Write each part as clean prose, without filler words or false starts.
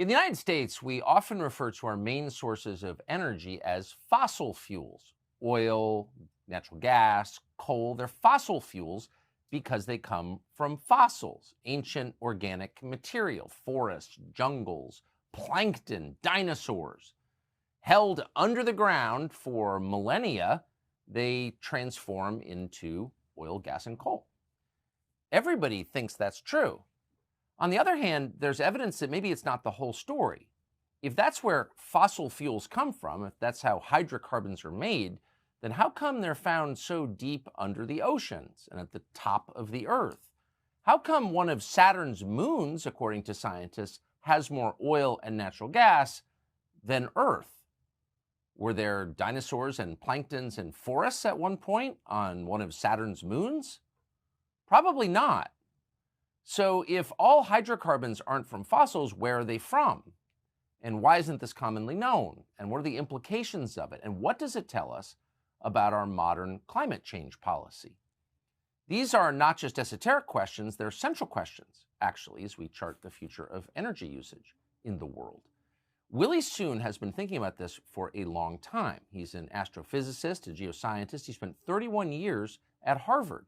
In the United States, we often refer to our main sources of energy as fossil fuels. Oil, natural gas, coal, they're fossil fuels because they come from fossils, ancient organic material, forests, jungles, plankton, dinosaurs. Held under the ground for millennia, they transform into oil, gas, and coal. Everybody thinks that's true. On the other hand, there's evidence that maybe it's not the whole story. If that's where fossil fuels come from, if that's how hydrocarbons are made, then how come they're found so deep under the oceans and at the top of the Earth? How come one of Saturn's moons, according to scientists, has more oil and natural gas than Earth? Were there dinosaurs and planktons and forests at one point on one of Saturn's moons? Probably not. So if all hydrocarbons aren't from fossils, where are they from? And why isn't this commonly known? And what are the implications of it? And what does it tell us about our modern climate change policy? These are not just esoteric questions, they're central questions, actually, as we chart the future of energy usage in the world. Willie Soon has been thinking about this for a long time. He's an astrophysicist, a geoscientist. He spent 31 years at Harvard.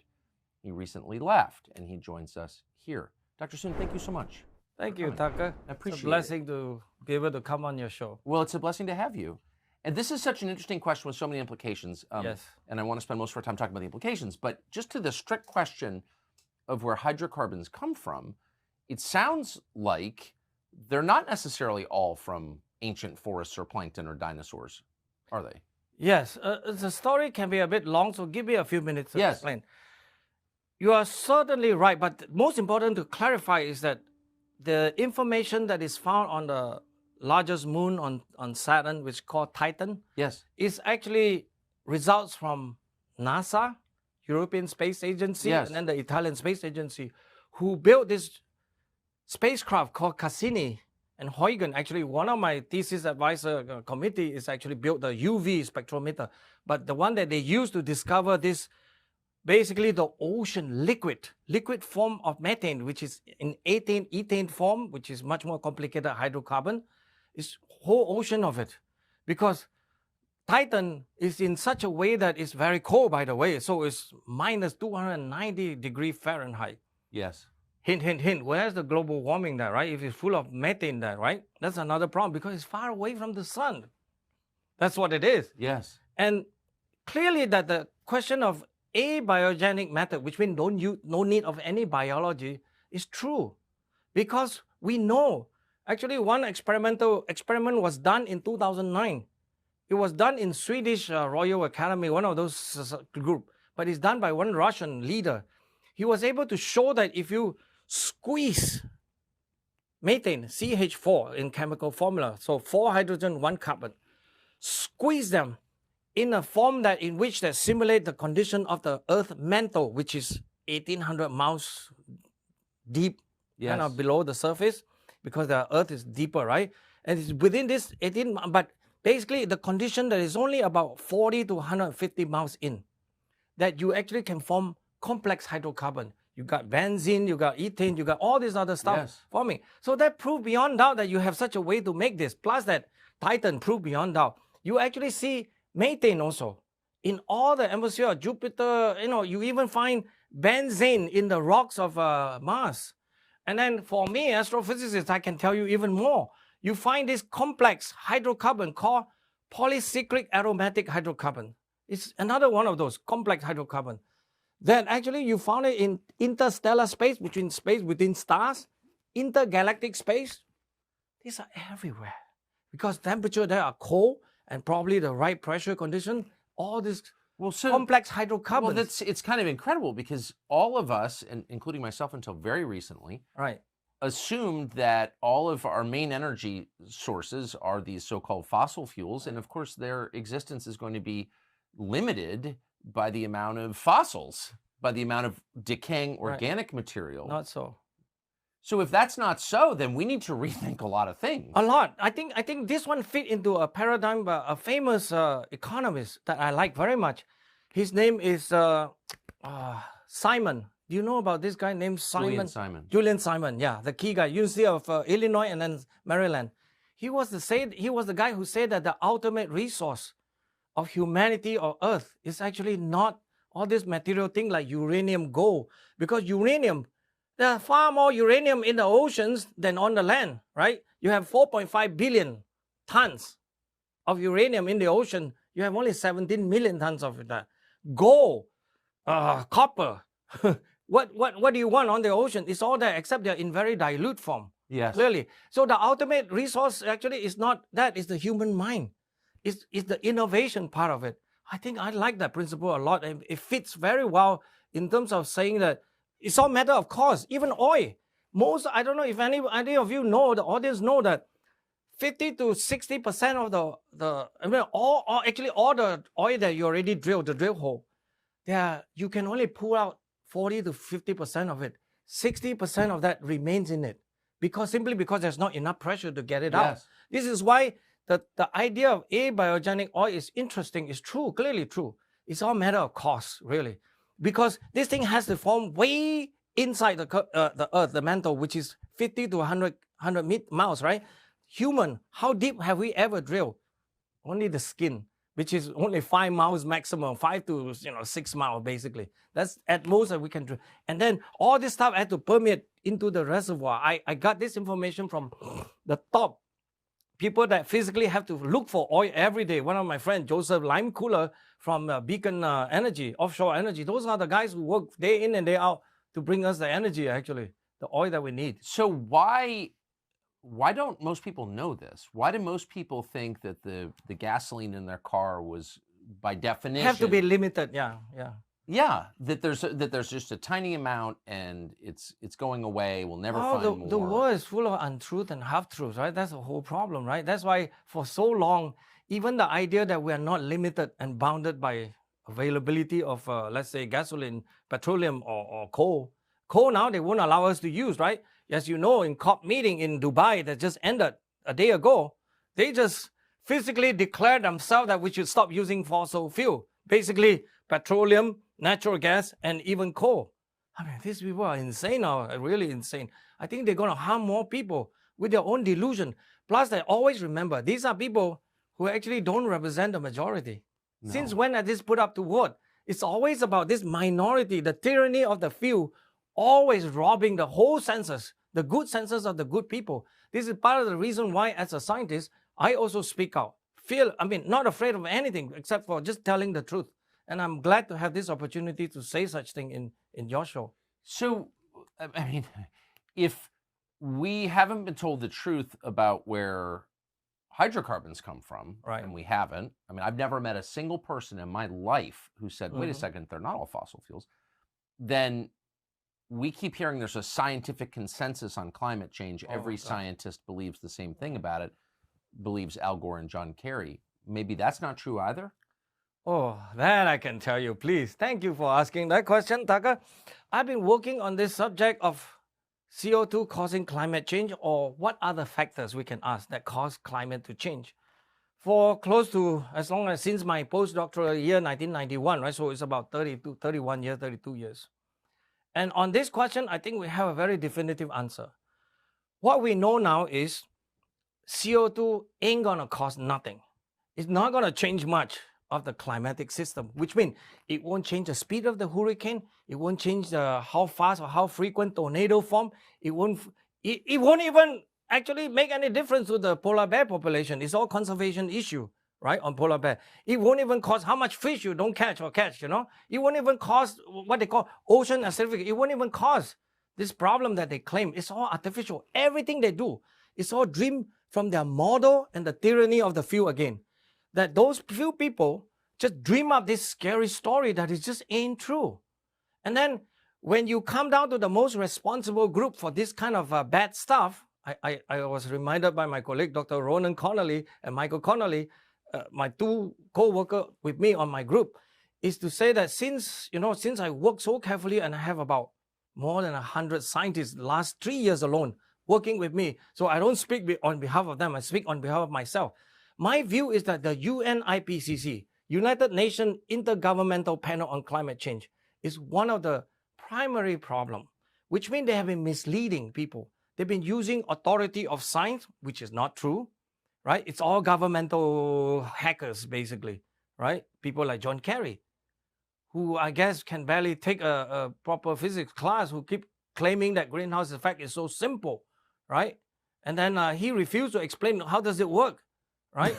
He recently left, and he joins us here. Dr. Soon, thank you so much. Thank you, Tucker. I appreciate it. It's a blessing to be able to come on your show. Well, it's a blessing to have you. And this is such an interesting question with so many implications. Yes. And I want to spend most of our time talking about the implications. But just to the strict question of where hydrocarbons come from, it sounds like they're not necessarily all from ancient forests or plankton or dinosaurs, are they? Yes. The story can be a bit long, so give me a few minutes to Yes. explain. You are certainly right, but most important to clarify is that the information that is found on the largest moon on Saturn, which is called Titan, Yes. is actually results from NASA, European Space Agency, Yes. and then the Italian Space Agency, who built this spacecraft called Cassini and Huygens. Actually, one of my thesis advisor committee is actually built the UV spectrometer, but the one that they used to discover this, basically the ocean liquid form of methane, which is in ethane form, which is much more complicated hydrocarbon, is whole ocean of it. Because Titan is in such a way that it's very cold, by the way, so it's minus 290 degrees Fahrenheit. Yes. Hint. Where's the global warming there, right? If it's full of methane there, right? That's another problem because it's far away from the sun. That's what it is. Yes. And clearly that the question of abiogenic method, which means no need of any biology, is true. Because we know, actually one experiment was done in 2009. It was done in Swedish Royal Academy, one of those group, but it's done by one Russian leader. He was able to show that if you squeeze methane, CH4 in chemical formula, so 4 hydrogen, 1 carbon, squeeze them in a form that in which they simulate the condition of the Earth mantle, which is 1,800 miles deep, kind of below the surface, because the Earth is deeper, right? And it's within this 18, but basically the condition that is only about 40 to 150 miles in, that you actually can form complex hydrocarbon. You got benzene, you got ethane, you got all this other stuff forming. So that proved beyond doubt that you have such a way to make this. Plus that Titan proved beyond doubt. You actually see methane also in all the atmosphere of Jupiter. You even find benzene in the rocks of Mars. And then for me, astrophysicist, I can tell you even more. You find this complex hydrocarbon called polycyclic aromatic hydrocarbon. It's another one of those complex hydrocarbon that actually you found it in interstellar space, within stars, intergalactic space. These are everywhere because temperature there are cold and probably the right pressure condition, all this complex hydrocarbons. Well, it's kind of incredible because all of us, and including myself until very recently, assumed that all of our main energy sources are these so-called fossil fuels. And of course, their existence is going to be limited by the amount of fossils, by the amount of decaying organic material. Not so. So if that's not so, then we need to rethink a lot of things. A lot. I think this one fit into a paradigm by a famous economist that I like very much. His name is Simon. Do you know about this guy named Julian Simon. Julian Simon, yeah, the key guy, University of Illinois and then Maryland. He was the guy who said that the ultimate resource of humanity or Earth is actually not all this material thing like uranium, gold, because uranium, there are far more uranium in the oceans than on the land, right? You have 4.5 billion tons of uranium in the ocean. You have only 17 million tons of that. Gold, copper. What do you want on the ocean? It's all there, except they're in very dilute form. Yes. Clearly. So the ultimate resource actually is not that, it's the human mind. It's the innovation part of it. I think I like that principle a lot. And it fits very well in terms of saying that it's all matter of cost. Even oil. I don't know if any of you know, the audience know that 50 to 60% of all the oil that you already drilled, the drill hole, you can only pull out 40 to 50% of it. 60% of that remains in it simply because there's not enough pressure to get it out. This is why the idea of abiogenic oil is interesting, is true, clearly true. It's all matter of cost, really. Because this thing has to form way inside the earth, the mantle, which is 50 to 100 miles, right? Human, how deep have we ever drilled? Only the skin, which is only 5 miles maximum, 5 to 6 miles basically. That's at most that we can drill. And then all this stuff had to permeate into the reservoir. I got this information from the top people that physically have to look for oil every day. One of my friends, Joseph Limecooler from Beacon Energy, offshore energy. Those are the guys who work day in and day out to bring us the energy, actually, the oil that we need. So why don't most people know this? Why do most people think that the gasoline in their car was, by definition, have to be limited? Yeah, that there's just a tiny amount and it's going away. We'll never find more. The world is full of untruth and half-truths, right? That's the whole problem, right? That's why for so long, even the idea that we are not limited and bounded by availability of, let's say, gasoline, petroleum, or coal. Coal now, they won't allow us to use, right? As you know, in COP meeting in Dubai that just ended a day ago, they just physically declared themselves that we should stop using fossil fuel. Basically, petroleum, natural gas, and even coal. I mean, these people are insane now, really insane. I think they're going to harm more people with their own delusion. Plus, they always remember, these are people who actually don't represent the majority. No. Since when are this put up to vote? It's always about this minority, the tyranny of the few, always robbing the whole census, the good census of the good people. This is part of the reason why, as a scientist, I also speak out. Not afraid of anything except for just telling the truth. And I'm glad to have this opportunity to say such thing in your show. So, I mean, if we haven't been told the truth about where hydrocarbons come from, right, and we haven't, I mean, I've never met a single person in my life who said, wait a second, they're not all fossil fuels, then we keep hearing there's a scientific consensus on climate change. Every scientist believes the same thing about it, believes Al Gore and John Kerry. Maybe that's not true either? Oh, that I can tell you, please. Thank you for asking that question, Tucker. I've been working on this subject of CO2 causing climate change, or what other factors we can ask that cause climate to change, for close to since my postdoctoral year, 1991, right? So it's about 32 years. And on this question, I think we have a very definitive answer. What we know now is CO2 ain't gonna cost nothing. It's not gonna change much of the climatic system, which means it won't change the speed of the hurricane. It won't change how fast or how frequent tornado form. It won't even actually make any difference to the polar bear population. It's all conservation issue, right, on polar bear. It won't even cause how much fish you don't catch. It won't even cause what they call ocean acidification. It won't even cause this problem that they claim. It's all artificial. Everything they do, it's all dream from their model and the tyranny of the few again. That those few people just dream up this scary story that it just ain't true. And then when you come down to the most responsible group for this kind of bad stuff, I was reminded by my colleague, Dr. Ronan Connolly and Michael Connolly, my two co-workers with me on my group, is to say that since I work so carefully and I have about more than 100 scientists the last 3 years alone working with me, so I don't speak on behalf of them, I speak on behalf of myself. My view is that the UNIPCC, United Nations Intergovernmental Panel on Climate Change, is one of the primary problem, which means they have been misleading people. They've been using authority of science, which is not true, right? It's all governmental hackers, basically, right? People like John Kerry, who I guess can barely take a proper physics class, who keep claiming that greenhouse effect is so simple, right? And then he refused to explain how does it work, right?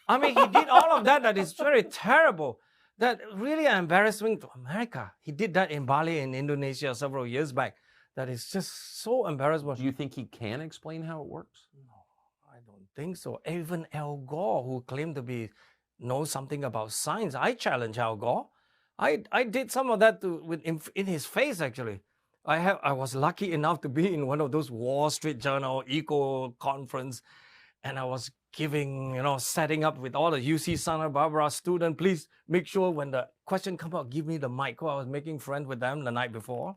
I mean, he did all of that is very terrible. That really embarrassing to America. He did that in Bali in Indonesia several years back. That is just so embarrassing. Do you think he can explain how it works? No, I don't think so. Even Al Gore, who claimed to know something about science, I challenge Al Gore. I did some of that in his face, actually. I was lucky enough to be in one of those Wall Street Journal eco conference, and I was giving, setting up with all the UC Santa Barbara students. Please make sure when the question comes out, give me the mic. I was making friends with them the night before.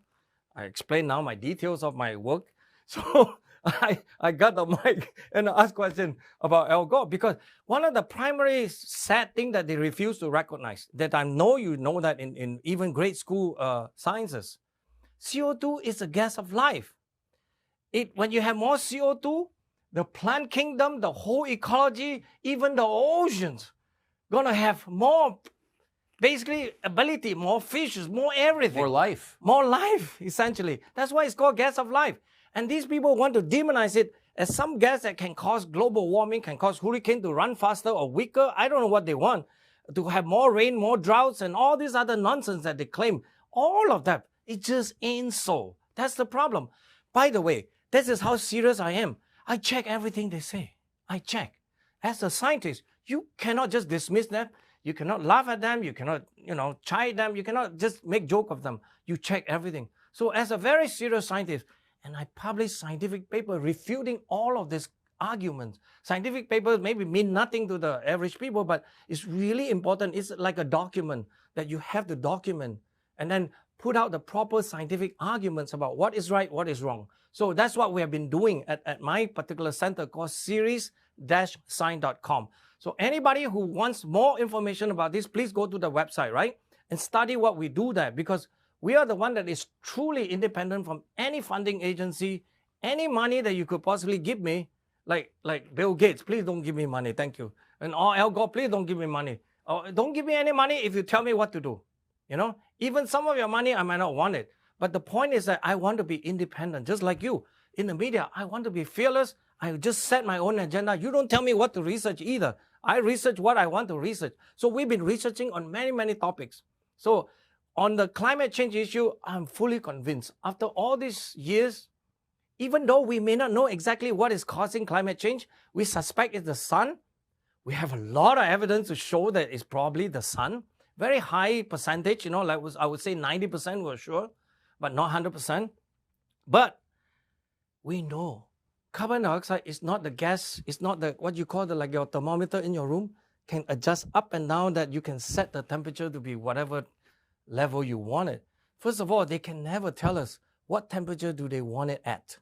I explained now my details of my work. So I got the mic and I asked questions about Al Gore, because one of the primary sad things that they refuse to recognize, that I know you know that in even grade school sciences, CO2 is a gas of life. When you have more CO2, the plant kingdom, the whole ecology, even the oceans, gonna have more, basically, ability, more fishes, more everything. More life. More life, essentially. That's why it's called gas of life. And these people want to demonize it as some gas that can cause global warming, can cause hurricane to run faster or weaker. I don't know what they want. To have more rain, more droughts, and all this other nonsense that they claim. All of that, it just ain't so. That's the problem. By the way, this is how serious I am. I check everything they say. I check. As a scientist, you cannot just dismiss them. You cannot laugh at them. You cannot, chide them. You cannot just make joke of them. You check everything. So as a very serious scientist, and I publish scientific paper refuting all of these arguments. Scientific papers maybe mean nothing to the average people, but it's really important. It's like a document that you have to document and then put out the proper scientific arguments about what is right, what is wrong. So that's what we have been doing at my particular center called series-sign.com. So anybody who wants more information about this, please go to the website, right? And study what we do there, because we are the one that is truly independent from any funding agency, any money that you could possibly give me, like Bill Gates, please don't give me money, thank you. And Al Gore, please don't give me money. Don't give me any money if you tell me what to do. Even some of your money, I might not want it. But the point is that I want to be independent, just like you. In the media, I want to be fearless. I just set my own agenda. You don't tell me what to research either. I research what I want to research. So we've been researching on many, many topics. So on the climate change issue, I'm fully convinced. After all these years, even though we may not know exactly what is causing climate change, we suspect it's the sun. We have a lot of evidence to show that it's probably the sun. Very high percentage, I would say 90% we're sure, but not 100%. But we know carbon dioxide is not the gas, it's not what you call like your thermometer in your room can adjust up and down, that you can set the temperature to be whatever level you want it. First of all, they can never tell us what temperature do they want it at.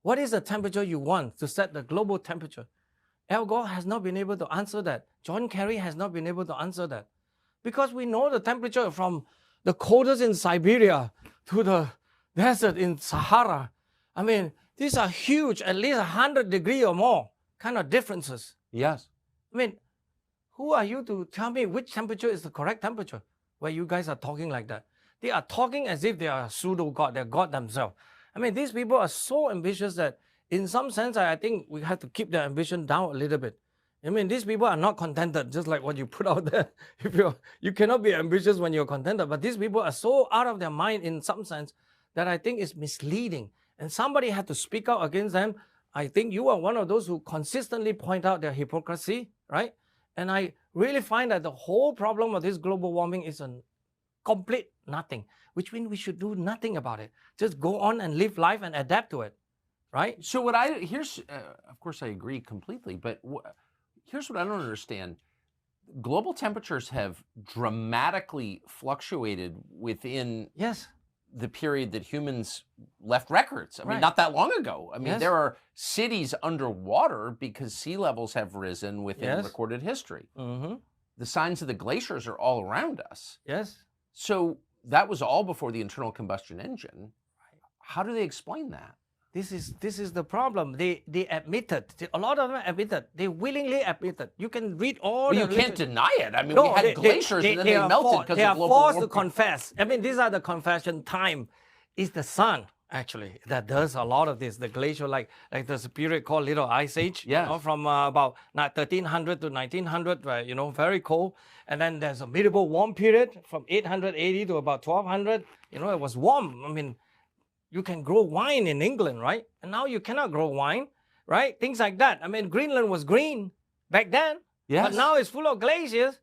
What is the temperature you want to set the global temperature? Al Gore has not been able to answer that. John Kerry has not been able to answer that. Because we know the temperature from the coldest in Siberia to the desert in Sahara. I mean, these are huge, at least 100 degrees or more kind of differences. Yes. I mean, who are you to tell me which temperature is the correct temperature where you guys are talking like that? They are talking as if they are pseudo-God, they're God themselves. I mean, these people are so ambitious that in some sense, I think we have to keep their ambition down a little bit. I mean, these people are not contented, just like what you put out there. You cannot be ambitious when you're contented, but these people are so out of their mind in some sense that I think is misleading. And somebody had to speak out against them. I think you are one of those who consistently point out their hypocrisy, right? And I really find that the whole problem of this global warming is a complete nothing, which means we should do nothing about it. Just go on and live life and adapt to it, right? So of course I agree completely, but here's what I don't understand. Global temperatures have dramatically fluctuated within the period that humans left records. I mean, not that long ago. I mean, there are cities underwater because sea levels have risen within recorded history. Mm-hmm. The signs of the glaciers are all around us. Yes. So that was all before the internal combustion engine. How do they explain that? This is the problem. They admitted, a lot of them admitted, they willingly admitted. You can read all Well, the you can't literature. deny it. I mean, we had glaciers and then they are melted because they of are global forced to warming. confess. I mean, these are the confession time. It's the sun, actually, that does a lot of this. The glacier, like there's a period called Little Ice Age, Yes. from about 1300 to 1900, right, very cold. And then there's a medieval warm period from 880 to about 1200. It was warm. I mean, you can grow wine in England, right? And now you cannot grow wine, right? Things like that. I mean, Greenland was green back then, Yes. but now it's full of glaciers.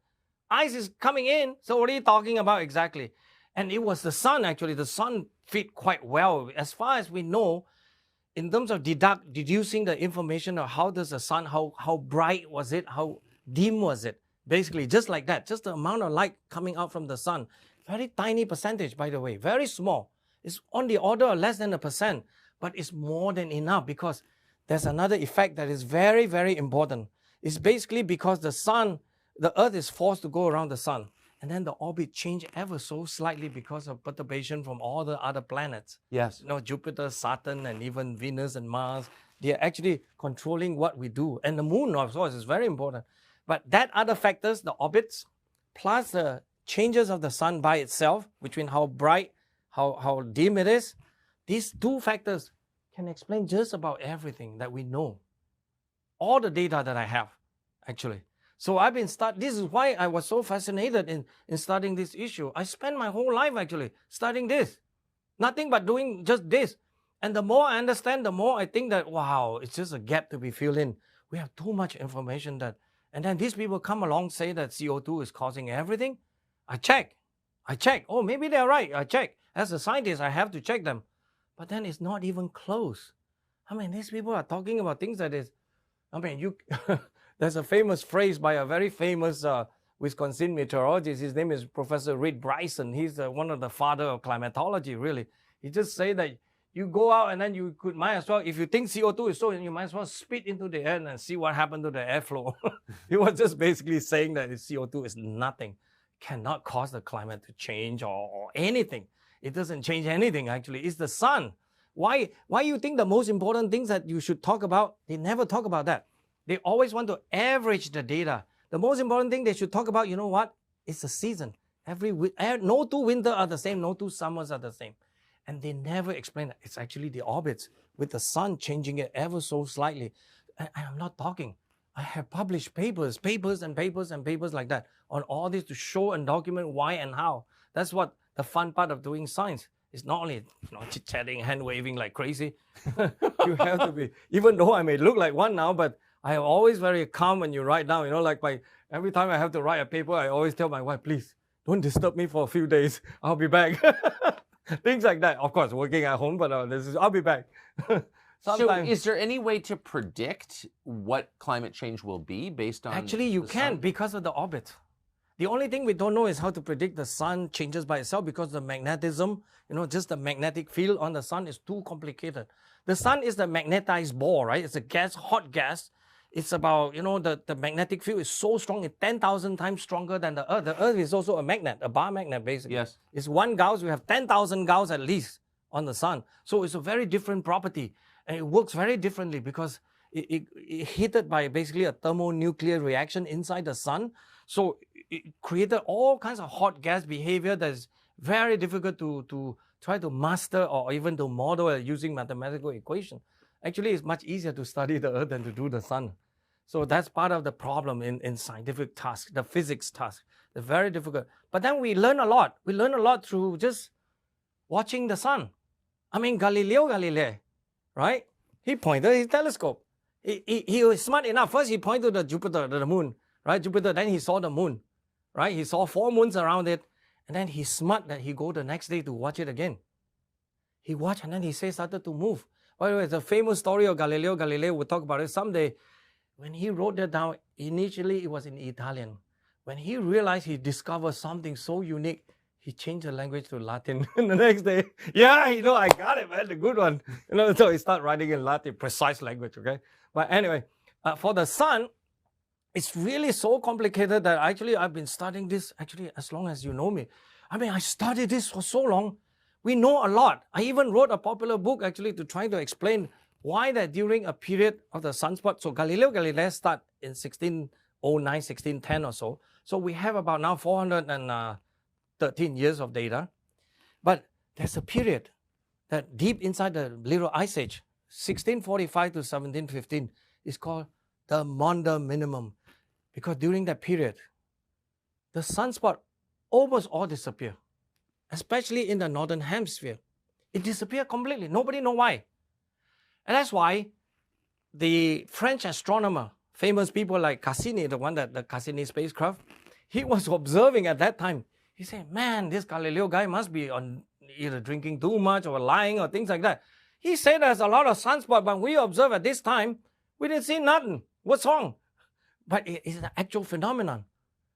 Ice is coming in. So what are you talking about exactly? And it was the sun, actually. The sun fit quite well. As far as we know, in terms of deducing the information of how does the sun, how bright was it, how dim was it? Basically, just like that. Just the amount of light coming out from the sun. Very tiny percentage, by the way. Very small. It's on the order of less than 1%, but it's more than enough because there's another effect that is very, very important. It's basically because the sun, the Earth is forced to go around the sun, and then the orbit change ever so slightly because of perturbation from all the other planets. Yes. Jupiter, Saturn, and even Venus and Mars, they are actually controlling what we do. And the moon, of course, is very important. But that other factors, the orbits, plus the changes of the sun by itself, between how bright, how dim it is, these two factors can explain just about everything that we know. All the data that I have, actually. So I've been this is why I was so fascinated in studying this issue. I spent my whole life actually studying this. Nothing but doing just this. And the more I understand, the more I think that, wow, it's just a gap to be filled in. We have too much information and then these people come along, say that CO2 is causing everything. I check. Oh, maybe they're right. I check. As a scientist, I have to check them. But then it's not even close. I mean, these people are talking about things that is, there's a famous phrase by a very famous Wisconsin meteorologist. His name is Professor Reed Bryson. He's one of the father of climatology, really. He just say that you go out and then you might as well, if you think CO2 is so, you might as well spit into the air and see what happened to the airflow. He was just basically saying that CO2 is nothing, cannot cause the climate to change or anything. It doesn't change anything, actually. It's the sun. Why you think the most important things that you should talk about, they never talk about that. They always want to average the data. The most important thing they should talk about, you know what? It's the season. No two winters are the same, no two summers are the same. And they never explain that. It's actually the orbits with the sun changing it ever so slightly. And I'm not talking. I have published papers like that on all this to show and document why and how. That's what the fun part of doing science. It's not only chit-chatting, hand-waving like crazy. You have to be, even though I may look like one now, but I am always very calm when you write down. Every time I have to write a paper, I always tell my wife, please, don't disturb me for a few days. I'll be back. Things like that. Of course, working at home, but I'll be back. So is there any way to predict what climate change will be based on Actually, you can because of the orbit. The only thing we don't know is how to predict the sun changes by itself because the magnetism, just the magnetic field on the sun is too complicated. The sun is the magnetized ball, right? It's a gas, hot gas. It's about, the magnetic field is so strong, it's 10,000 times stronger than the Earth. The Earth is also a magnet, a bar magnet, basically. Yes. It's 1 Gauss, we have 10,000 Gauss at least on the sun. So it's a very different property. And it works very differently because it heated by basically a thermonuclear reaction inside the sun. So it created all kinds of hot gas behavior that is very difficult to try to master or even to model using mathematical equation. Actually, it's much easier to study the Earth than to do the sun. So that's part of the problem in scientific tasks, the physics task. They're very difficult. But then we learn a lot. We learn a lot through just watching the sun. Galileo Galilei, right? He pointed his telescope. He was smart enough. First, he pointed to Jupiter, the moon, right? Jupiter, then he saw the moon, right? He saw 4 moons around it. And then he's smart that he go the next day to watch it again. He watched and then he started to move. By the way, the famous story of Galileo Galilei, we'll talk about it someday. When he wrote that down, initially it was in Italian. When he realized he discovered something so unique, he changed the language to Latin. And the next day, I got it, man, the good one. So he started writing in Latin, precise language, okay? But anyway, for the sun, it's really so complicated that actually I've been studying this as long as you know me. I mean, I studied this for so long. We know a lot. I even wrote a popular book actually to try to explain why that during a period of the sunspot, so Galileo Galilei started in 1609, 1610 or so. So we have about now 413 years of data. But there's a period that deep inside the Little Ice Age, 1645 to 1715, is called the Maunder Minimum. Because during that period, the sunspot almost all disappear, especially in the northern hemisphere. It disappeared completely. Nobody knows why. And that's why the French astronomer, famous people like Cassini, the one that the Cassini spacecraft, he was observing at that time. He said, man, this Galileo guy must be on either drinking too much or lying or things like that. He said there's a lot of sunspot, but we observe at this time, we didn't see nothing. What's wrong? But it's an actual phenomenon,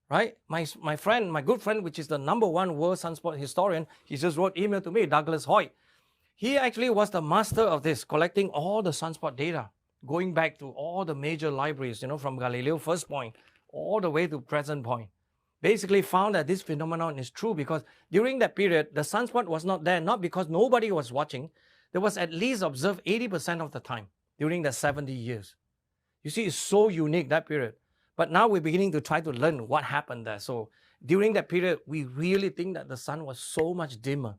right? My friend, my good friend, which is the #1 world sunspot historian, he just wrote email to me, Douglas Hoyt. He actually was the master of this, collecting all the sunspot data, going back to all the major libraries, from Galileo first point all the way to present point. Basically found that this phenomenon is true because during that period, the sunspot was not there, not because nobody was watching. There was at least observed 80% of the time during the 70 years. You see, it's so unique, that period. But now we're beginning to try to learn what happened there. So during that period, we really think that the sun was so much dimmer,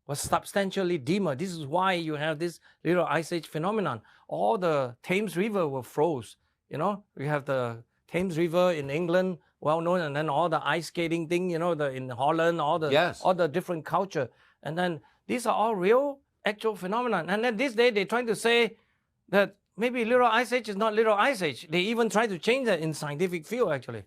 was substantially dimmer. This is why you have this Little Ice Age phenomenon. All the Thames River were froze. We have the Thames River in England, well known, and then all the ice skating thing, in Holland, all the different culture. And then these are all real, actual phenomenon. And then this day, they're trying to say that maybe Little Ice Age is not Little Ice Age. They even try to change that in scientific field, actually.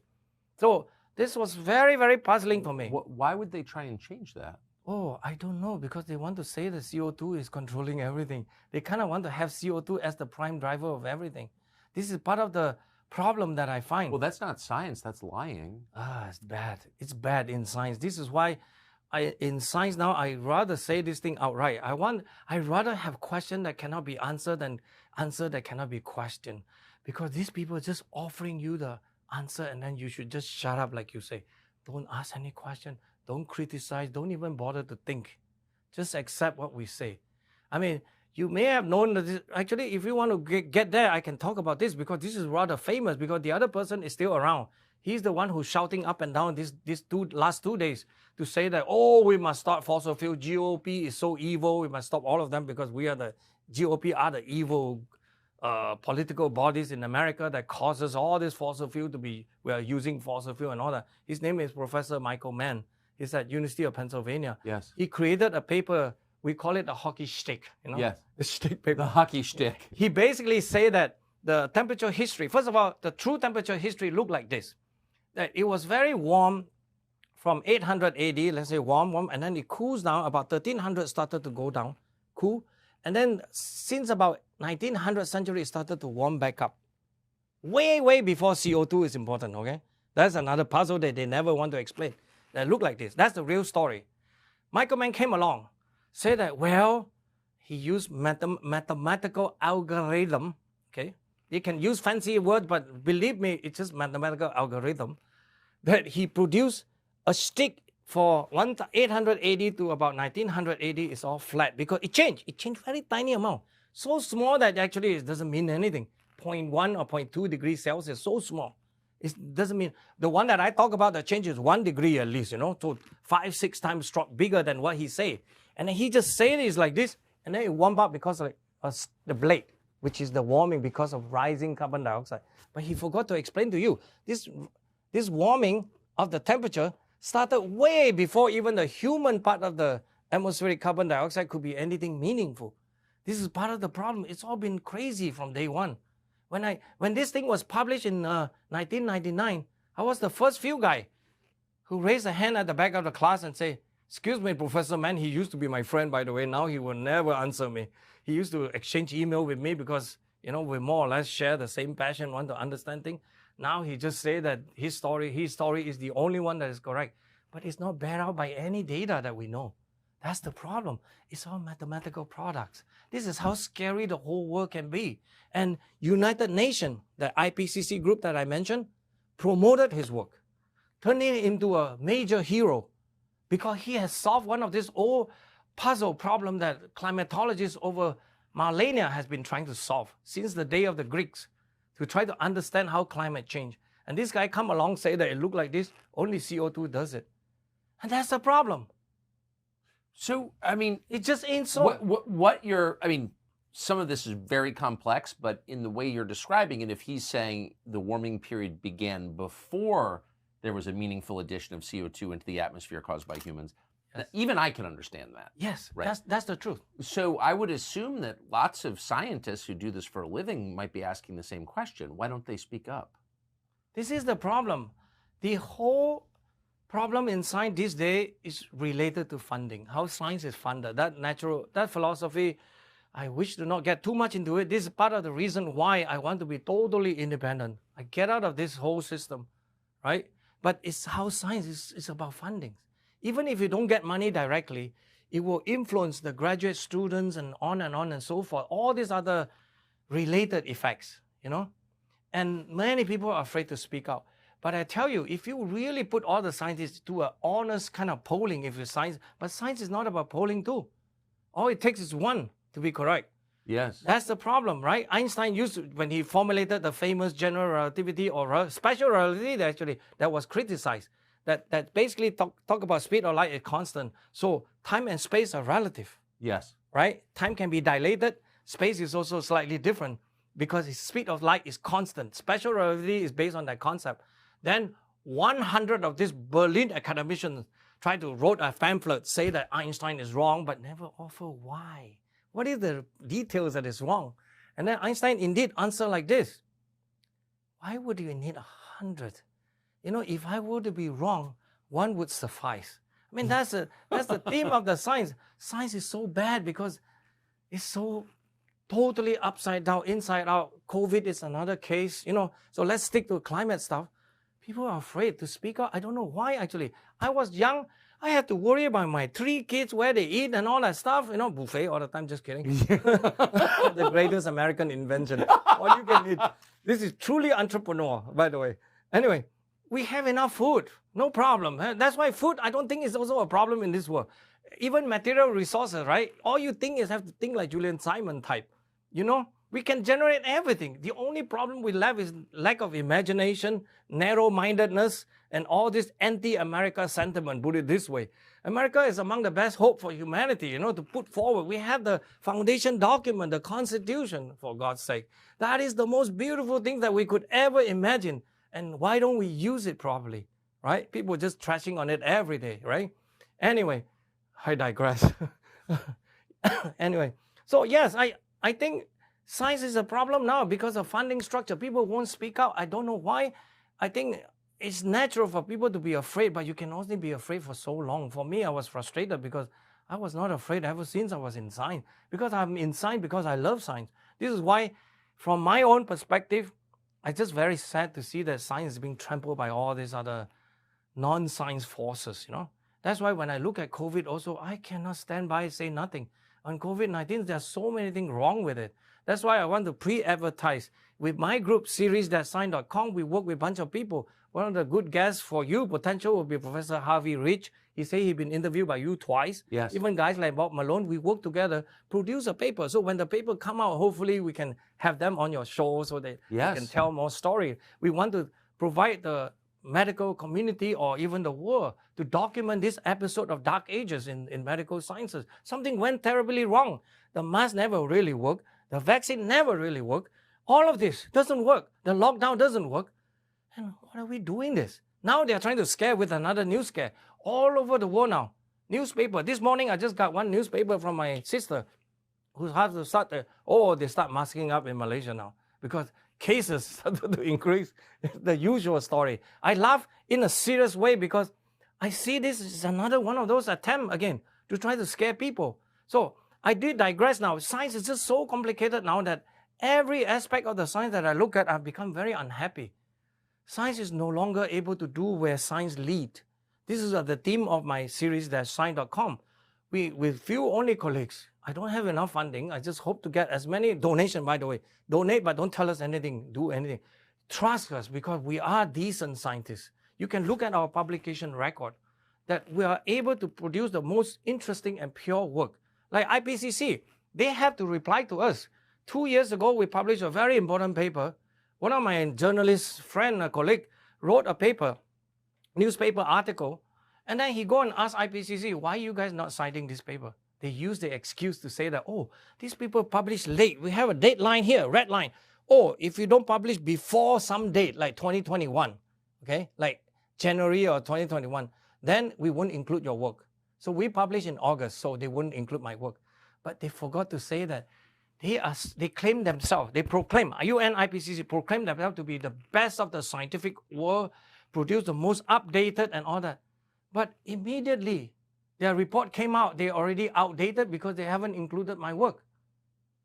So this was very, very puzzling for me. Why would they try and change that? Oh, I don't know, because they want to say that CO2 is controlling everything. They kind of want to have CO2 as the prime driver of everything. This is part of the problem that I find. Well, that's not science, that's lying. It's bad. It's bad in science. This is why in science now, I rather say this thing outright. I rather have question that cannot be answered than answer that cannot be questioned. Because these people are just offering you the answer and then you should just shut up, like you say. Don't ask any question. Don't criticize. Don't even bother to think. Just accept what we say. I mean, you may have known that this, actually, if you want to get there, I can talk about this because this is rather famous because the other person is still around. He's the one who's shouting up and down these last 2 days to say that, we must stop fossil fuel. GOP is so evil. We must stop all of them because GOP are the evil political bodies in America that causes all this fossil fuel we are using fossil fuel and all that. His name is Professor Michael Mann. He's at University of Pennsylvania. Yes. He created a paper, we call it the hockey stick. Yes. The stick paper. The hockey stick. He basically say that the temperature history, first of all, the true temperature history looked like this. That it was very warm from 800 AD, let's say warm, and then it cools down, about 1300 started to go down, cool. And then since about 1900th century, it started to warm back up. Way, way before CO2 is important, okay? That's another puzzle that they never want to explain. That look like this. That's the real story. Michael Mann came along, said that, he used mathematical algorithm, okay? You can use fancy words, but believe me, it's just mathematical algorithm, that he produced a stick for 880 to about 1980 is all flat because it changed. It changed very tiny amount. So small that actually it doesn't mean anything. 0.1 or 0.2 degrees Celsius, so small. It doesn't mean, the one that I talk about, the change is 1 degree at least, so 5-6 times bigger than what he say. And then he just say it is like this, and then it warm up because of the blade, which is the warming because of rising carbon dioxide. But he forgot to explain to you, this warming of the temperature started way before even the human part of the atmospheric carbon dioxide could be anything meaningful. This is part of the problem. It's all been crazy from day one. When this thing was published in 1999, I was the first few guy who raised a hand at the back of the class and say, "Excuse me, Professor Mann, he used to be my friend, by the way. Now he will never answer me. He used to exchange email with me because, we more or less share the same passion, want to understand things. Now he just say that his story is the only one that is correct. But it's not bared out by any data that we know. That's the problem. It's all mathematical products. This is how scary the whole world can be. And United Nations, the IPCC group that I mentioned, promoted his work, turned him into a major hero because he has solved one of this old puzzle problem that climatologists over millennia has been trying to solve since the day of the Greeks to try to understand how climate change. And this guy come along say that it look like this, only CO2 does it. And that's the problem. So, I mean, it just ain't so. Some of this is very complex, but in the way you're describing it, if he's saying the warming period began before there was a meaningful addition of CO2 into the atmosphere caused by humans, yes, even I can understand that. Yes, right? That's the truth. So I would assume that lots of scientists who do this for a living might be asking the same question. Why don't they speak up? This is the problem. The whole problem in science this day is related to funding, how science is funded. That philosophy, I wish to not get too much into it. This is part of the reason why I want to be totally independent. I get out of this whole system, right? But it's how science is about funding. Even if you don't get money directly, it will influence the graduate students and on and so forth. All these other related effects, you know? And many people are afraid to speak out. But I tell you, if you really put all the scientists to an honest kind of polling, if it's science, but science is not about polling too. All it takes is one to be correct. Yes. That's the problem, right? Einstein used to, when he formulated the famous general relativity or special relativity, actually, that was criticized. That basically talk about speed of light is constant. So time and space are relative. Yes. Right? Time can be dilated. Space is also slightly different because the speed of light is constant. Special relativity is based on that concept. Then 100 of these Berlin academicians try to write a pamphlet, say that Einstein is wrong, but never offer why. What is the details that is wrong? And then Einstein indeed answered like this. Why would you need 100? You know, if I were to be wrong, one would suffice. I mean, that's the theme of the science. Science is so bad because it's so totally upside down, inside out. COVID is another case, you know. So let's stick to climate stuff. People are afraid to speak out. I don't know why, actually. I was young. I had to worry about my 3 kids, where they eat and all that stuff. You know, buffet all the time, just kidding. The greatest American invention. All you can eat. This is truly entrepreneur, by the way. Anyway, we have enough food. No problem. That's why food, I don't think, is also a problem in this world. Even material resources, right? All you think is have to think like Julian Simon type. You know, we can generate everything. The only problem we have is lack of imagination, narrow-mindedness, and all this anti-America sentiment, put it this way. America is among the best hope for humanity, you know, to put forward. We have the foundation document, the Constitution, for God's sake. That is the most beautiful thing that we could ever imagine. And why don't we use it properly, right? People are just trashing on it every day, right? Anyway, I digress. Anyway, so yes, I think science is a problem now because of funding structure. People won't speak out. I don't know why. I think it's natural for people to be afraid, but you can only be afraid for so long. For me, I was frustrated because I was not afraid ever since I was in science. Because I'm in science because I love science. This is why, from my own perspective, I'm just very sad to see that science is being trampled by all these other non-science forces, you know. That's why when I look at COVID also, I cannot stand by and say nothing. On COVID-19, there's so many things wrong with it. That's why I want to pre-advertise. With my group, series.science.com, we work with a bunch of people. One of the good guests for you, potential, will be Professor Harvey Rich. He said he's been interviewed by you twice. Yes. Even guys like Bob Malone, we work together, produce a paper. So when the paper come out, hopefully we can have them on your show so that yes, you can tell more story. We want to provide the medical community or even the world to document this episode of dark ages in medical sciences. Something went terribly wrong. The mask never really worked. The vaccine never really worked. All of this doesn't work. The lockdown doesn't work. And what are we doing this? Now they're trying to scare with another news scare. All over the world now. Newspaper. This morning I just got one newspaper from my sister who has to start, they start masking up in Malaysia now because cases started to increase. The usual story. I laugh in a serious way because I see this is another one of those attempts again to try to scare people. So I did digress now. Science is just so complicated now that every aspect of the science that I look at, I've become very unhappy. Science is no longer able to do where science lead. This is the theme of my series, science.com. With few only colleagues, I don't have enough funding. I just hope to get as many donation, by the way. Donate, but don't tell us anything, do anything. Trust us because we are decent scientists. You can look at our publication record. that we are able to produce the most interesting and pure work. Like IPCC, they have to reply to us. 2 years ago, we published a very important paper. One of my journalist friend, a colleague, wrote a paper, newspaper article, and then he go and ask IPCC, why are you guys not citing this paper? They use the excuse to say that, oh, these people publish late. We have a deadline here, red line. Or if you don't publish before some date, like 2021, okay, like January or 2021, then we won't include your work. So we publish in August, so they wouldn't include my work. But they forgot to say that they claim themselves, they proclaim, UN IPCC proclaim themselves to be the best of the scientific world, produce the most updated and all that. But immediately, their report came out, they're already outdated because they haven't included my work,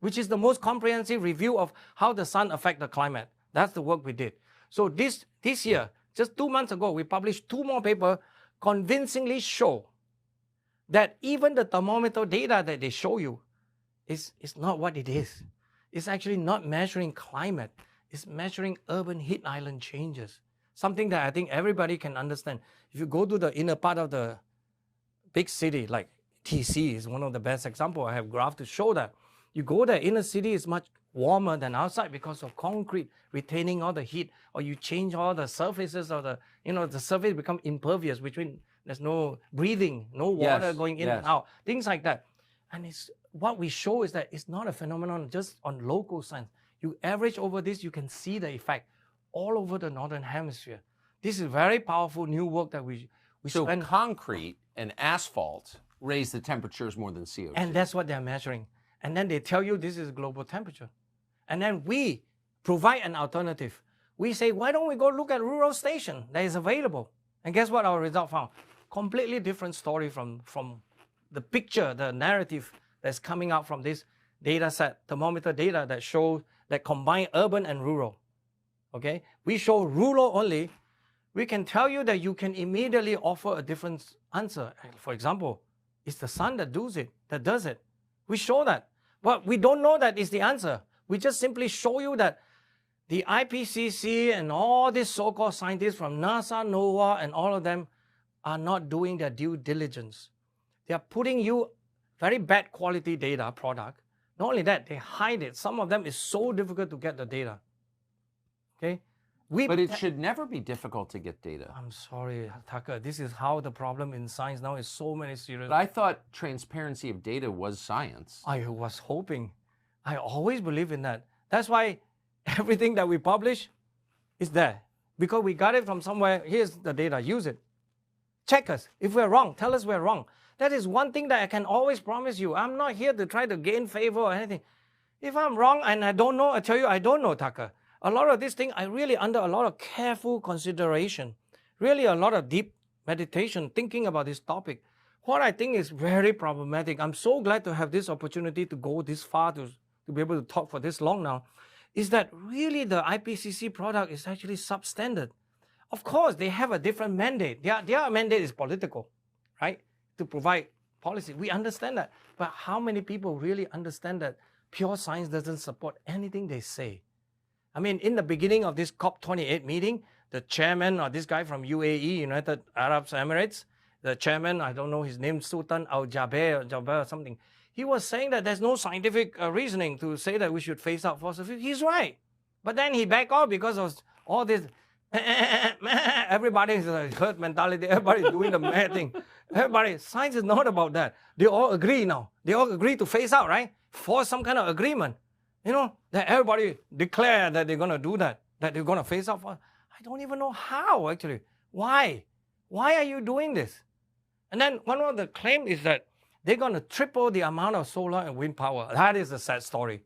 which is the most comprehensive review of how the sun affects the climate. That's the work we did. So this year, just 2 months ago, we published 2 more papers convincingly show that even the thermometer data that they show you is not what it is. It's actually not measuring climate. It's measuring urban heat island changes. Something that I think everybody can understand. If you go to the inner part of the big city, like TC is one of the best examples. I have graph to show that. You go there, inner city is much warmer than outside because of concrete retaining all the heat, or you change all the surfaces of the, the surface become impervious, which means there's no breathing, no water going in and out, things like that. And it's what we show is that it's not a phenomenon just on local science. You average over this, you can see the effect all over the northern hemisphere. This is very powerful new work that we so spend. Concrete and asphalt raise the temperatures more than CO2. And that's what they're measuring. And then they tell you this is global temperature. And then we provide an alternative. We say, why don't we go look at rural station that is available? And guess what our result found? Completely different story from the picture, the narrative that's coming out from this data set, thermometer data that shows that combine urban and rural. Okay? We show rural only. We can tell you that you can immediately offer a different answer. For example, it's the sun that does it. We show that. But we don't know that is the answer. We just simply show you that the IPCC and all these so-called scientists from NASA, NOAA, and all of them are not doing their due diligence. They are putting you very bad quality data product. Not only that, they hide it. Some of them is so difficult to get the data. Okay? But it should never be difficult to get data. I'm sorry, Tucker. This is how the problem in science now is so many serious. But I thought transparency of data was science. I was hoping. I always believe in that. That's why everything that we publish is there. Because we got it from somewhere. Here's the data. Use it. Check us. If we're wrong, tell us we're wrong. That is one thing that I can always promise you. I'm not here to try to gain favor or anything. If I'm wrong and I don't know, I tell you I don't know, Tucker. A lot of these things, I really under a lot of careful consideration, really a lot of deep meditation, thinking about this topic. What I think is very problematic, I'm so glad to have this opportunity to go this far, to be able to talk for this long now, is that really the IPCC product is actually substandard. Of course, they have a different mandate. Their mandate is political, right? To provide policy. We understand that. But how many people really understand that pure science doesn't support anything they say? I mean, in the beginning of this COP28 meeting, the chairman, or this guy from UAE, United Arab Emirates, the chairman, I don't know his name, Sultan Al-Jaber or something, he was saying that there's no scientific reasoning to say that we should phase out fossil fuels. He's right. But then he backed off because of all this, everybody's herd mentality, everybody's doing the mad thing. Science is not about that. They all agree now. They all agree to phase out, right? For some kind of agreement. That everybody declare that they're going to do that they're going to phase out. I don't even know how, actually. Why? Why are you doing this? And then one of the claims is that they're going to triple the amount of solar and wind power. That is a sad story.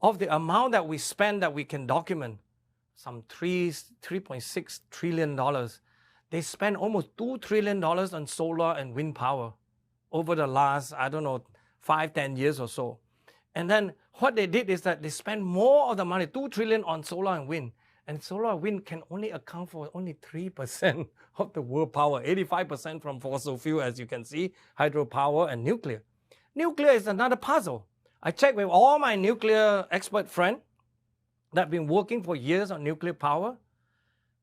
Of the amount that we spend that we can document, some $3.6 trillion. They spend almost $2 trillion on solar and wind power over the last, 5-10 years or so. And then what they did is that they spent more of the money, $2 trillion on solar and wind. And solar and wind can only account for only 3% of the world power, 85% from fossil fuel, as you can see, hydropower and nuclear. Nuclear is another puzzle. I checked with all my nuclear expert friends that have been working for years on nuclear power.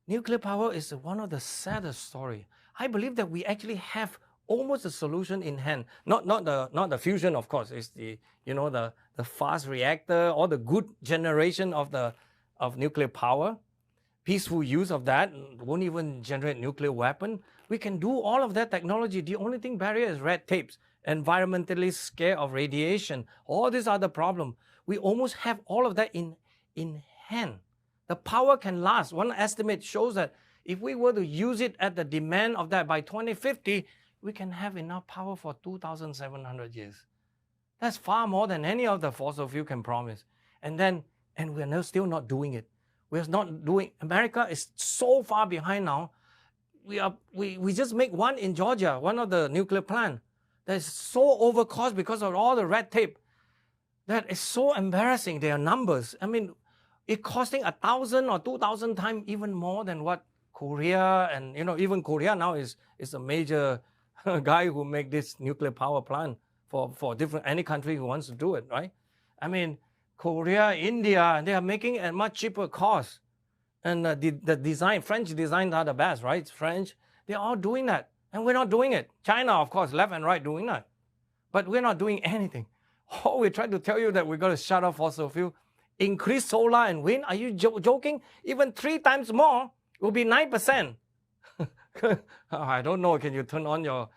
Nuclear power is one of the saddest stories. I believe that we actually have almost a solution in hand. Not the fusion, of course. It's the the fast reactor, or the good generation of nuclear power. Peaceful use of that won't even generate nuclear weapon. We can do all of that technology. The only thing barrier is red tapes, environmentally scared of radiation. All these are the problem. We almost have all of that in hand. The power can last. One estimate shows that if we were to use it at the demand of that by 2050, we can have enough power for 2,700 years. That's far more than any of the fossil fuel can promise. And we're still not doing it. We're not doing. America is so far behind now. We just make one in Georgia, one of the nuclear plant, that is so overcost because of all the red tape. That is so embarrassing. Their numbers. I mean, it costing 1,000 or 2,000 times even more than what Korea, and even Korea now is a major guy who make this nuclear power plant for different any country who wants to do it, right? I mean, Korea, India, they are making it at much cheaper cost. And the design, French designs are the best, right? French, they're all doing that. And we're not doing it. China, of course, left and right doing that. But we're not doing anything. Oh, we tried to tell you that we're going to shut off fossil fuel, increase solar and wind. Are you joking? Even 3 times more will be 9%. I don't know. Can you turn on your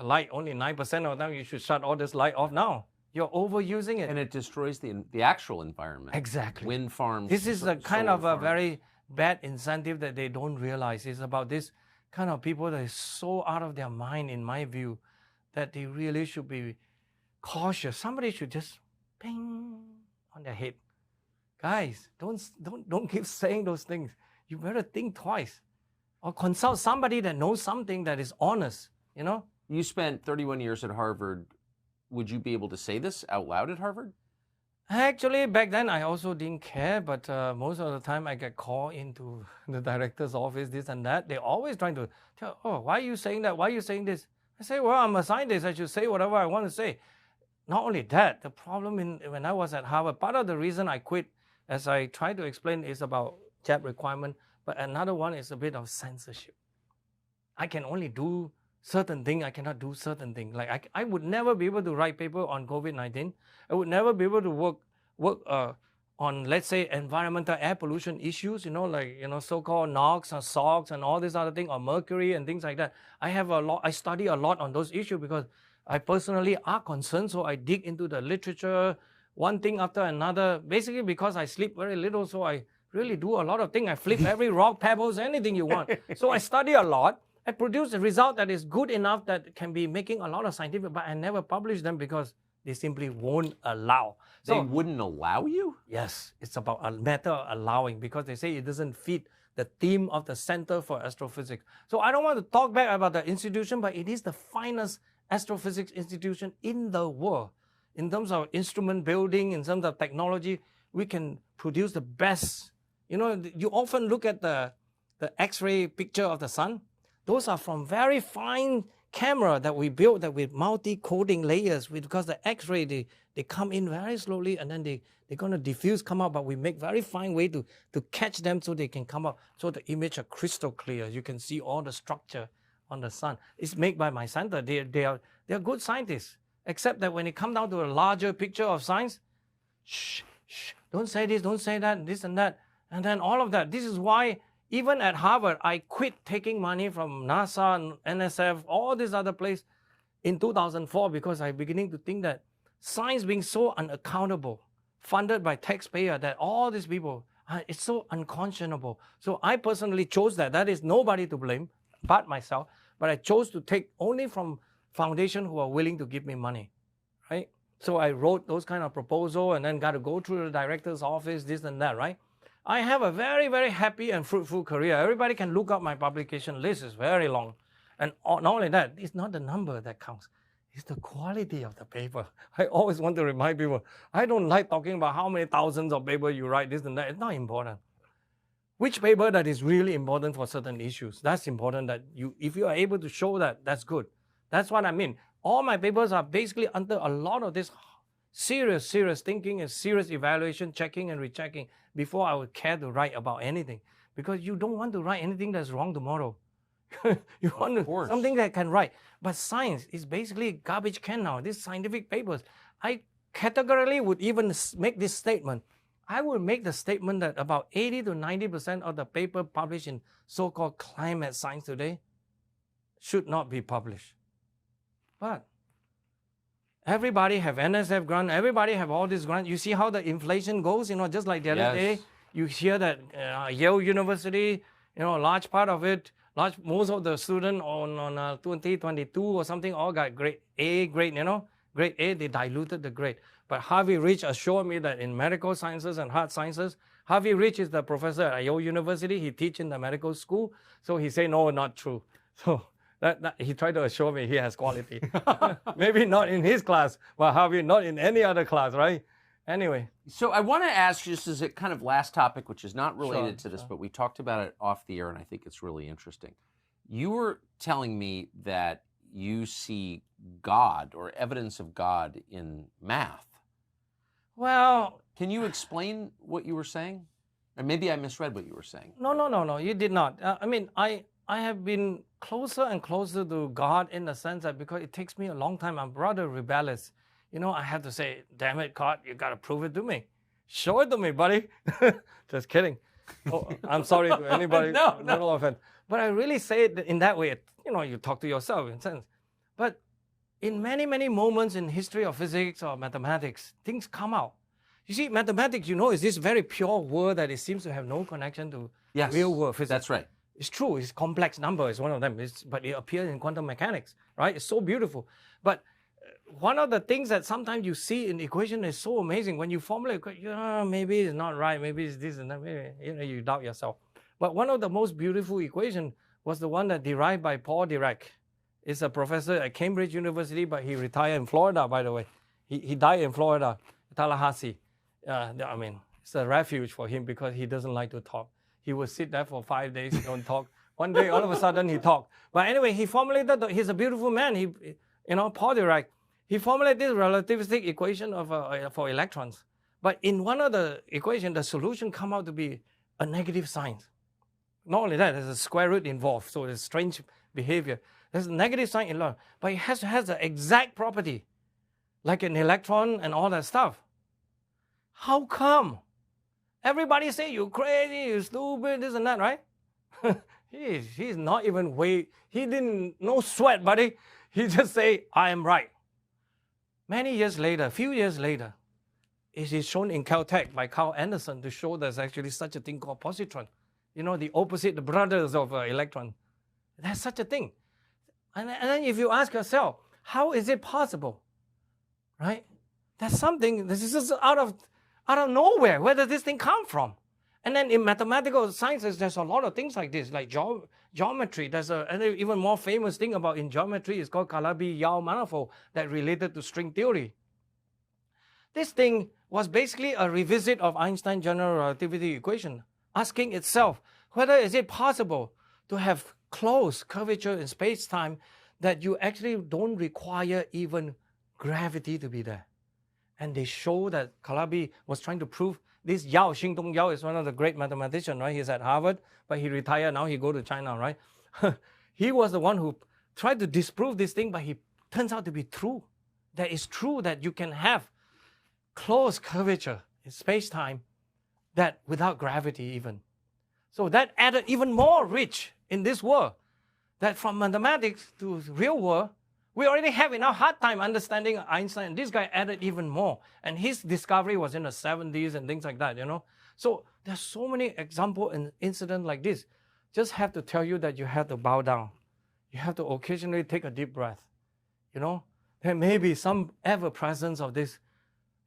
light only 9% of the time? You should shut all this light off now. You're overusing it. And it destroys the actual environment. Exactly. Wind farms. This is a kind of a very bad incentive that they don't realize. It's about this kind of people that is so out of their mind, in my view, that they really should be cautious. Somebody should just ping on their head. Guys, don't keep saying those things. You better think twice. Or consult somebody that knows something that is honest, You spent 31 years at Harvard. Would you be able to say this out loud at Harvard? Actually, back then I also didn't care, but most of the time I get called into the director's office, this and that. They're always trying to tell, oh, why are you saying that? Why are you saying this? I say, well, I'm a scientist. I should say whatever I want to say. Not only that, the problem when I was at Harvard, part of the reason I quit, as I try to explain, is about JAB requirement, but another one is a bit of censorship. I can only do certain thing, I cannot do certain thing. Like I would never be able to write paper on COVID-19. I would never be able to work on, let's say, environmental air pollution issues, so-called NOx or SOx and all this other thing, or mercury and things like that. I study a lot on those issues because I personally are concerned, so I dig into the literature, one thing after another, basically because I sleep very little, so I really do a lot of things. I flip every rock, pebbles, anything you want. So I study a lot. I produce a result that is good enough that can be making a lot of scientific, but I never publish them because they simply won't allow. So, they wouldn't allow you? Yes, it's about a matter of allowing, because they say it doesn't fit the theme of the Center for Astrophysics. So I don't want to talk back about the institution, but it is the finest astrophysics institution in the world. In terms of instrument building, in terms of technology, we can produce the best. You often look at the X-ray picture of the sun. Those are from very fine camera that we built that with multi-coating layers, because the X-ray, they come in very slowly and then they're going to diffuse, come out, but we make very fine way to catch them so they can come out. So the image are crystal clear. You can see all the structure on the sun. It's made by my center. They are good scientists, except that when it comes down to a larger picture of science, shh, don't say this, don't say that, this and that, and then all of that. This is why even at Harvard, I quit taking money from NASA and NSF, all these other places in 2004, because I'm beginning to think that science being so unaccountable, funded by taxpayer, that all these people, it's so unconscionable. So I personally chose that. That is nobody to blame but myself. But I chose to take only from foundation who are willing to give me money, right? So I wrote those kind of proposal and then got to go through the director's office, this and that, right? I have a very, very happy and fruitful career. Everybody can look up my publication list. It's very long. And not only that, it's not the number that counts. It's the quality of the paper. I always want to remind people, I don't like talking about how many thousands of paper you write, this and that. It's not important. Which paper that is really important for certain issues, that's important. That if you are able to show that, that's good. That's what I mean. All my papers are basically under a lot of this serious thinking and serious evaluation, checking and rechecking before I would care to write about anything. Because you don't want to write anything that's wrong tomorrow. You want course. something that can write. But science is basically garbage can now. These scientific papers. I categorically would even make this statement. I would make the statement that about 80 to 90% of the paper published in so-called climate science today should not be published. But everybody have NSF grant, everybody have all this grant. You see how the inflation goes, just like the other day, you hear that Yale University, a large part of it, most of the students on 2022 or something all got grade A grade, grade A, they diluted the grade. But Harvey Rich assured me that in medical sciences and hard sciences, Harvey Rich is the professor at Yale University. He teaches in the medical school. So he said, no, not true. So that he tried to assure me he has quality. Maybe not in his class, but Harvey not in any other class, right? Anyway. So I want to ask you, just as a kind of last topic, which is not related to this, but we talked about it off the air, and I think it's really interesting. You were telling me that you see God or evidence of God in math. Well, can you explain what you were saying? Or maybe I misread what you were saying. No, you did not. I have been closer and closer to God in the sense that because it takes me a long time, I'm rather rebellious. I have to say, damn it, God, you got to prove it to me. Show it to me, buddy. Just kidding. Oh, I'm sorry to anybody. No offense. But I really say it in that way. You talk to yourself in a sense. But in many, many moments in history of physics or mathematics, things come out. You see, mathematics, is this very pure word that it seems to have no connection to real world physics. That's right. It's true. It's complex number is one of them. But it appears in quantum mechanics, right? It's so beautiful. But one of the things that sometimes you see in the equation is so amazing. When you formulate, maybe it's not right. Maybe it's this and that. Maybe, you doubt yourself. But one of the most beautiful equation was the one that derived by Paul Dirac. He's a professor at Cambridge University, but he retired in Florida, by the way. He died in Florida, Tallahassee. It's a refuge for him because he doesn't like to talk. He would sit there for 5 days, he don't talk. One day, all of a sudden, he talked. But anyway, he formulated, he's a beautiful man. Paul Dirac, he formulated this relativistic equation for electrons. But in one of the equations, the solution come out to be a negative sign. Not only that, there's a square root involved, so there's strange behavior. There's a negative sign in law, but it has the exact property, like an electron and all that stuff. How come? Everybody say you're crazy, you're stupid, this and that, right? He's not even he didn't, no sweat, buddy. He just say, I am right. Many years later, a few years later, it is shown in Caltech by Carl Anderson to show there's actually such a thing called positron. The opposite, the brothers of electron. There's such a thing. And then if you ask yourself, how is it possible? Right? There's something, this is just out of nowhere. Where does this thing come from? And then in mathematical sciences, there's a lot of things like this, like geometry. There's an even more famous thing in geometry is called Calabi-Yau manifold that related to string theory. This thing was basically a revisit of Einstein's general relativity equation, asking itself whether is it possible to have closed curvature in space-time that you actually don't require even gravity to be there. And they show that Calabi was trying to prove this. Xingdong Yao is one of the great mathematicians, right? He's at Harvard, but he retired. Now he go to China, right? He was the one who tried to disprove this thing, but he turns out to be true. That it's true that you can have closed curvature in space-time that without gravity even. So that added even more rich in this world. That from mathematics to real world, we already have enough hard time understanding Einstein. This guy added even more. And his discovery was in the 70s and things like that, So there's so many examples and incidents like this. Just have to tell you that you have to bow down. You have to occasionally take a deep breath. There may be some ever presence of these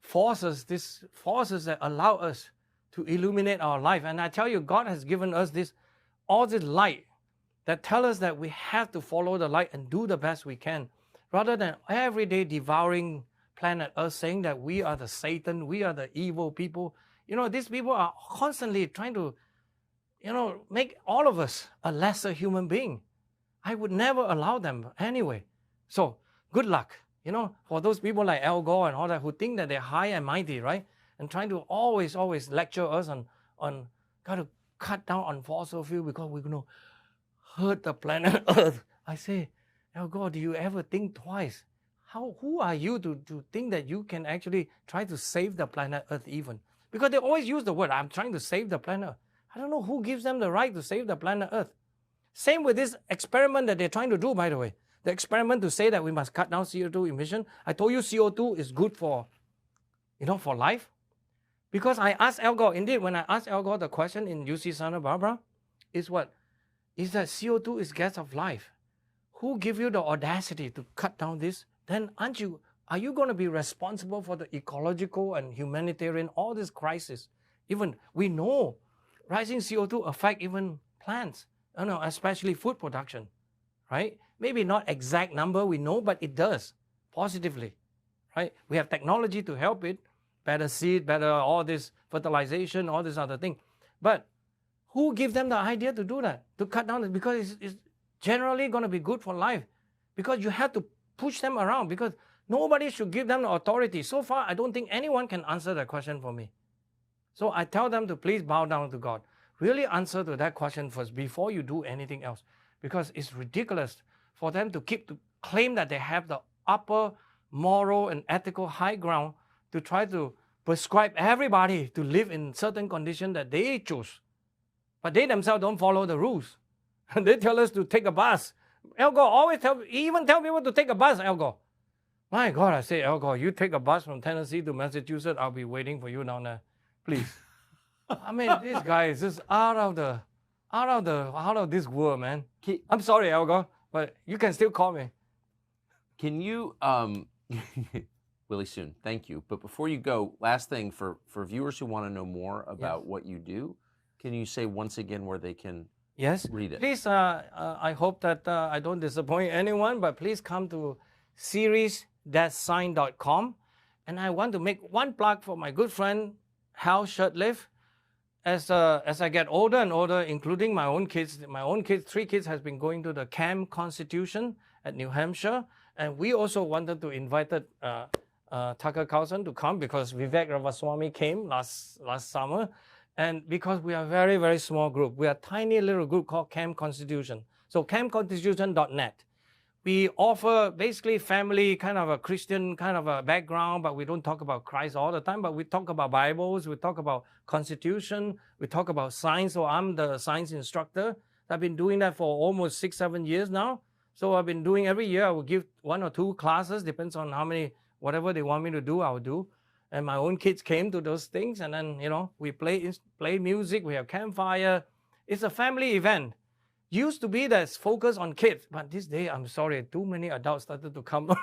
forces that allow us to illuminate our life. And I tell you, God has given us all this light that tell us that we have to follow the light and do the best we can, rather than every day devouring planet Earth, saying that we are the Satan, we are the evil people. These people are constantly trying to, make all of us a lesser human being. I would never allow them anyway. So good luck, for those people like Al Gore and all that who think that they're high and mighty, right? And trying to always lecture us on got to cut down on fossil fuel because we're going to hurt the planet Earth. I say, Al Gore, do you ever think twice? Who are you to think that you can actually try to save the planet Earth even? Because they always use the word, I'm trying to save the planet. I don't know who gives them the right to save the planet Earth. Same with this experiment that they're trying to do, by the way. The experiment to say that we must cut down CO2 emission. I told you CO2 is good for, for life. Because I asked Al Gore, indeed, when I asked Al Gore the question in UC Santa Barbara, is what? Is that CO2 is gas of life. Who give you the audacity to cut down this? Then are you going to be responsible for the ecological and humanitarian, all this crisis? Even we know rising CO2 affect even plants, especially food production, right? Maybe not exact number we know, but it does positively, right? We have technology to help it, better seed, better all this fertilization, all this other thing. But who gives them the idea to do that, to cut down? Because it's generally going to be good for life, because you have to push them around, because nobody should give them the authority. So far, I don't think anyone can answer that question for me. So I tell them to please bow down to God. Really answer to that question first before you do anything else, because it's ridiculous for them to claim that they have the upper moral and ethical high ground to try to prescribe everybody to live in certain conditions that they choose. But they themselves don't follow the rules. They tell us to take a bus. Al Gore always even tell people to take a bus, Al Gore. My God, I say, Al Gore, you take a bus from Tennessee to Massachusetts, I'll be waiting for you down there. Please. I mean, this guy is just out of this world, man. I'm sorry, Al Gore, but you can still call me. Can you, Willie Soon, thank you. But before you go, last thing for viewers who want to know more about what you do, can you say once again where they can read it? Please, I hope that I don't disappoint anyone, but please come to series-sign.com. And I want to make one plug for my good friend, Hal Shurtleff. As I get older and older, including my own kids, 3 kids has been going to the Camp Constitution at New Hampshire. And we also wanted to invite Tucker Carlson to come because Vivek Ramaswamy came last summer. And because we are a very, very small group, we are a tiny little group called Camp Constitution. So campconstitution.net. We offer basically family, kind of a Christian kind of a background, but we don't talk about Christ all the time, but we talk about Bibles, we talk about Constitution, we talk about science. So I'm the science instructor. I've been doing that for almost 6-7 years now. So I've been doing every year, I will give 1 or 2 classes, depends on how many, whatever they want me to do, I'll do. And my own kids came to those things, and then, we play music, we have campfire. It's a family event. Used to be that's focused on kids, but this day, I'm sorry, too many adults started to come.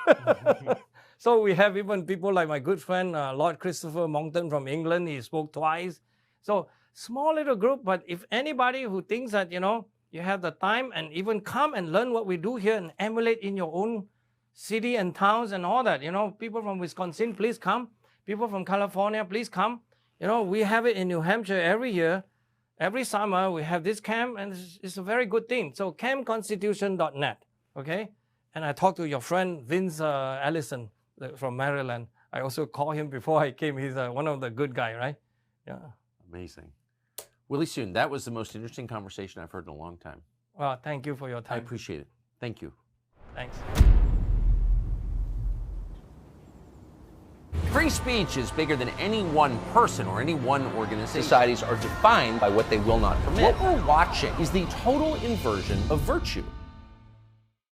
So we have even people like my good friend, Lord Christopher Monckton from England, he spoke twice. So small little group, but if anybody who thinks that, you have the time and even come and learn what we do here and emulate in your own city and towns and all that, people from Wisconsin, please come. People from California, please come. We have it in New Hampshire every year. Every summer, we have this camp, and it's a very good thing. So campconstitution.net, okay? And I talked to your friend, Vince Allison from Maryland. I also called him before I came. He's one of the good guys, right? Yeah. Amazing. Willie Soon, that was the most interesting conversation I've heard in a long time. Well, thank you for your time. I appreciate it. Thank you. Thanks. Free speech is bigger than any one person or any one organization. Societies are defined by what they will not permit. What we're watching is the total inversion of virtue.